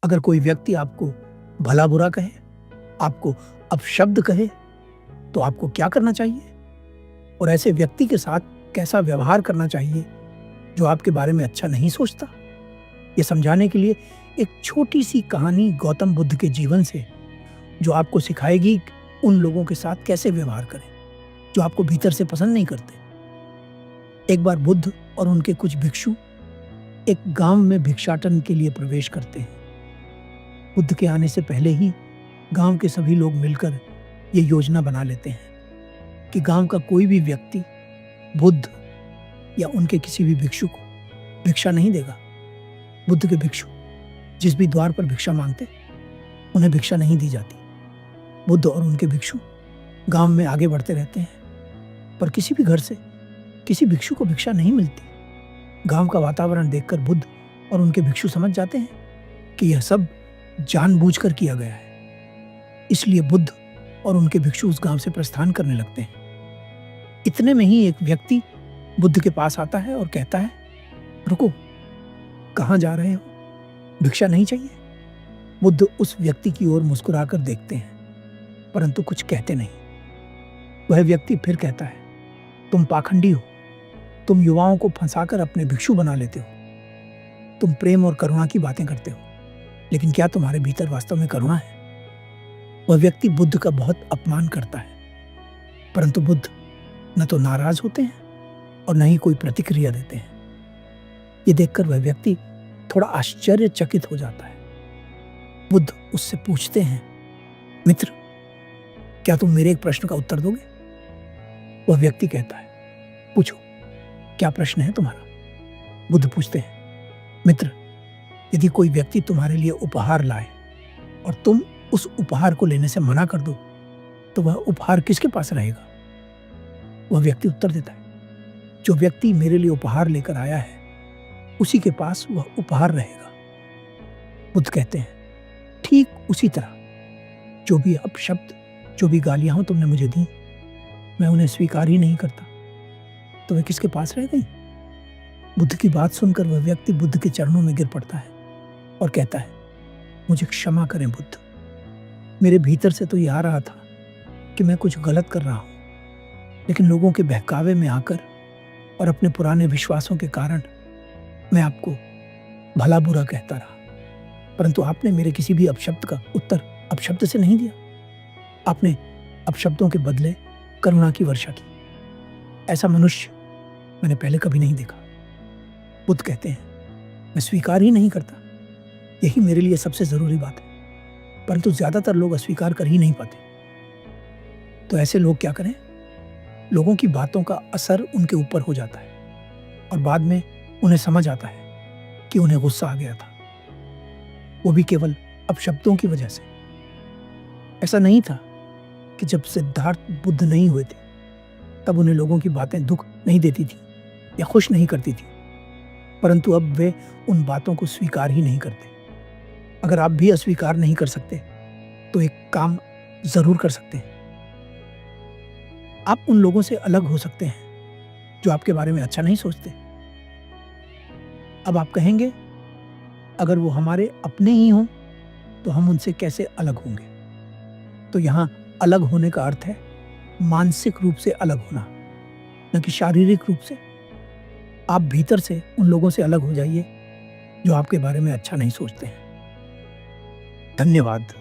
अगर कोई व्यक्ति आपको भला बुरा कहे, आपको अपशब्द कहे, तो आपको क्या करना चाहिए और ऐसे व्यक्ति के साथ कैसा व्यवहार करना चाहिए जो आपके बारे में अच्छा नहीं सोचता? ये समझाने के लिए एक छोटी सी कहानी गौतम बुद्ध के जीवन से, जो आपको सिखाएगी कि उन लोगों के साथ कैसे व्यवहार करें जो आपको भीतर से पसंद नहीं करते। एक बार बुद्ध और उनके कुछ भिक्षु एक गांव में भिक्षाटन के लिए प्रवेश करते हैं। बुद्ध के आने से पहले ही गांव के सभी लोग मिलकर ये योजना बना लेते हैं कि गांव का कोई भी व्यक्ति बुद्ध या उनके किसी भी भिक्षु को भिक्षा नहीं देगा। बुद्ध के भिक्षु जिस भी द्वार पर भिक्षा मांगते, उन्हें भिक्षा नहीं दी जाती। बुद्ध और उनके भिक्षु गांव में आगे बढ़ते रहते हैं, पर किसी भी घर से किसी भिक्षु को भिक्षा नहीं मिलती। गांव का वातावरण देखकर बुद्ध और उनके भिक्षु समझ जाते हैं कि यह सब जानबूझकर किया गया है। इसलिए बुद्ध और उनके भिक्षु उस गांव से प्रस्थान करने लगते हैं। इतने में ही एक व्यक्ति बुद्ध के पास आता है और कहता है, रुको, कहाँ जा रहे हो? भिक्षा नहीं चाहिए? बुद्ध उस व्यक्ति की ओर मुस्कुराकर देखते हैं, परंतु कुछ कहते नहीं। वह व्यक्ति फिर कहता है, तुम पाखंडी हो, तुम युवाओं को फंसाकर अपने भिक्षु बना लेते हो। तुम प्रेम और करुणा की बातें करते हो, लेकिन क्या तुम्हारे भीतर वास्तव में करुणा है? वह व्यक्ति बुद्ध का बहुत अपमान करता है, परंतु बुद्ध न तो नाराज होते हैं और न ही कोई प्रतिक्रिया देते हैं। ये देखकर वह व्यक्ति थोड़ा आश्चर्यचकित हो जाता है। बुद्ध उससे पूछते हैं, मित्र, क्या तुम मेरे एक प्रश्न का उत्तर दोगे? वह व्यक्ति कहता है, पूछो, क्या प्रश्न है तुम्हारा? बुद्ध पूछते हैं, मित्र, यदि कोई व्यक्ति तुम्हारे लिए उपहार लाए और तुम उस उपहार को लेने से मना कर दो, तो वह उपहार किसके पास रहेगा? वह व्यक्ति उत्तर देता है, जो व्यक्ति मेरे लिए उपहार लेकर आया है, उसी के पास वह उपहार रहेगा। बुद्ध कहते हैं, ठीक उसी तरह जो भी अपशब्द, जो भी गालियां हो तुमने मुझे दी, मैं उन्हें स्वीकार ही नहीं करता, तो वे किसके पास रह गई? बुद्ध की बात सुनकर वह व्यक्ति बुद्ध के चरणों में गिर पड़ता है और कहता है, मुझे क्षमा करें बुद्ध, मेरे भीतर से तो ये आ रहा था कि मैं कुछ गलत कर रहा हूं, लेकिन लोगों के बहकावे में आकर और अपने पुराने विश्वासों के कारण मैं आपको भला बुरा कहता रहा, परंतु आपने मेरे किसी भी अपशब्द का उत्तर अपशब्द से नहीं दिया। आपने अपशब्दों के बदले करुणा की वर्षा की। ऐसा मनुष्य मैंने पहले कभी नहीं देखा। बुद्ध कहते हैं, मैं स्वीकार ही नहीं करता, यही मेरे लिए सबसे जरूरी बात है, परंतु ज्यादातर लोग अस्वीकार कर ही नहीं पाते। तो ऐसे लोग क्या करें? लोगों की बातों का असर उनके ऊपर हो जाता है और बाद में उन्हें समझ आता है कि उन्हें गुस्सा आ गया था, वो भी केवल अपशब्दों की वजह से। ऐसा नहीं था कि जब सिद्धार्थ बुद्ध नहीं हुए थे तब उन्हें लोगों की बातें दुख नहीं देती थी या खुश नहीं करती थी, परंतु अब वे उन बातों को स्वीकार ही नहीं करते। अगर आप भी अस्वीकार नहीं कर सकते तो एक काम जरूर कर सकते हैं। आप उन लोगों से अलग हो सकते हैं जो आपके बारे में अच्छा नहीं सोचते। अब आप कहेंगे, अगर वो हमारे अपने ही हों तो हम उनसे कैसे अलग होंगे? तो यहां अलग होने का अर्थ है मानसिक रूप से अलग होना, न कि शारीरिक रूप से। आप भीतर से उन लोगों से अलग हो जाइए जो आपके बारे में अच्छा नहीं सोचते हैं। धन्यवाद।